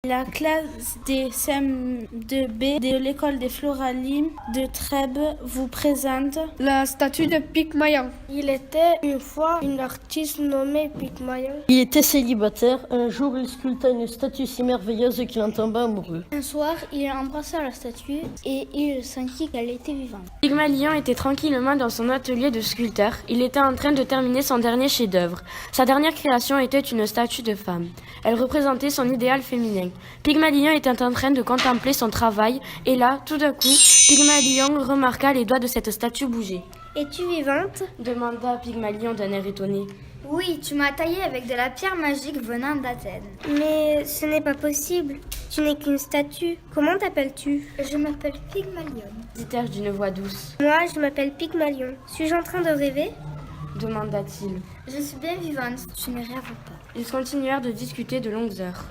La classe des CM2B de l'école des Floralimes de Trèbes vous présente la statue de Pygmalion. Il était une fois une artiste nommée Pygmalion. Il était célibataire. Un jour, il sculpta une statue si merveilleuse qu'il en tomba amoureux. Un soir, il embrassa la statue et il sentit qu'elle était vivante. Pygmalion était tranquillement dans son atelier de sculpteur. Il était en train de terminer son dernier chef-d'œuvre. Sa dernière création était une statue de femme. Elle représentait son idéal féminin. Pygmalion était en train de contempler son travail et là, tout d'un coup, Pygmalion remarqua les doigts de cette statue bouger. « Es-tu vivante ?» demanda Pygmalion d'un air étonné. « Oui, tu m'as taillée avec de la pierre magique venant d'Athènes. »« Mais ce n'est pas possible. Tu n'es qu'une statue. Comment t'appelles-tu ?»« Je m'appelle Pygmalion. » dit-elle d'une voix douce. « Moi, je m'appelle Pygmalion. Suis-je en train de rêver ?» demanda-t-il. « Je suis bien vivante, tu ne rêves pas. » Ils continuèrent de discuter de longues heures.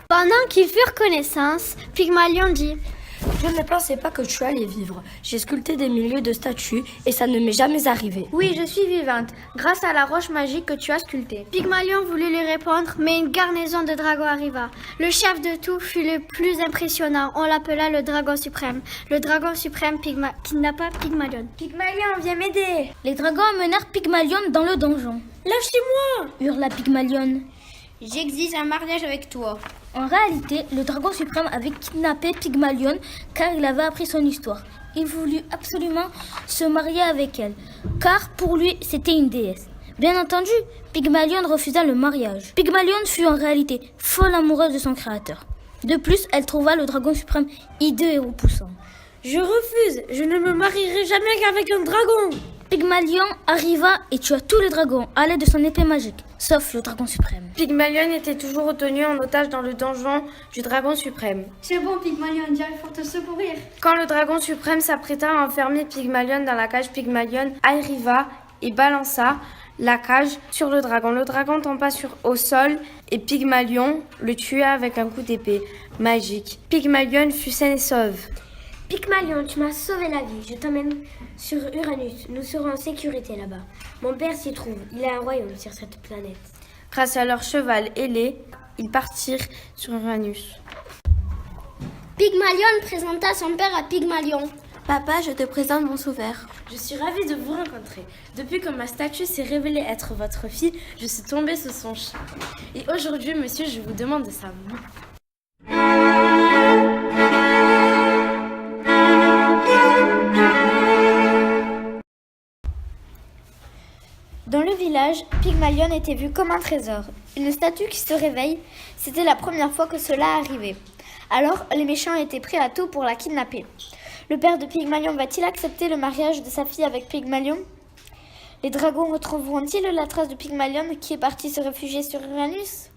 Pendant qu'ils firent connaissance, Pygmalion dit « Je ne pensais pas que tu allais vivre. J'ai sculpté des milliers de statues et ça ne m'est jamais arrivé. »« Oui, je suis vivante, grâce à la roche magique que tu as sculptée. » Pygmalion voulut lui répondre, mais une garnison de dragons arriva. Le chef de tout fut le plus impressionnant. On l'appela le dragon suprême. Le dragon suprême kidnappa Pygmalion. « Pygmalion, viens m'aider !» Les dragons amenèrent Pygmalion dans le donjon. « Lâchez-moi !» hurla Pygmalion. « J'exige un mariage avec toi. » En réalité, le dragon suprême avait kidnappé Pygmalion car il avait appris son histoire. Il voulut absolument se marier avec elle, car pour lui, c'était une déesse. Bien entendu, Pygmalion refusa le mariage. Pygmalion fut en réalité folle amoureuse de son créateur. De plus, elle trouva le dragon suprême hideux et repoussant. « Je refuse, je ne me marierai jamais qu'avec un dragon !» Pygmalion arriva et tua tous les dragons à l'aide de son épée magique, sauf le dragon suprême. Pygmalion était toujours retenu en otage dans le donjon du dragon suprême. C'est bon, Pygmalion, j'arrive pour te secourir. Quand le dragon suprême s'apprêta à enfermer Pygmalion dans la cage, Pygmalion arriva et balança la cage sur le dragon. Le dragon tomba au sol et Pygmalion le tua avec un coup d'épée magique. Pygmalion fut sain et sauve. Pygmalion, tu m'as sauvé la vie. Je t'emmène sur Uranus. Nous serons en sécurité là-bas. Mon père s'y trouve. Il a un royaume sur cette planète. Grâce à leur cheval ailé, ils partirent sur Uranus. Pygmalion présenta son père à Pygmalion. « Papa, je te présente mon sauveur. » Je suis ravie de vous rencontrer. Depuis que ma statue s'est révélée être votre fille, je suis tombée sous son charme. Et aujourd'hui, monsieur, je vous demande de sa main. Dans le village, Pygmalion était vu comme un trésor. Une statue qui se réveille, c'était la première fois que cela arrivait. Alors, les méchants étaient prêts à tout pour la kidnapper. Le père de Pygmalion va-t-il accepter le mariage de sa fille avec Pygmalion ? Les dragons retrouveront-ils la trace de Pygmalion qui est parti se réfugier sur Uranus ?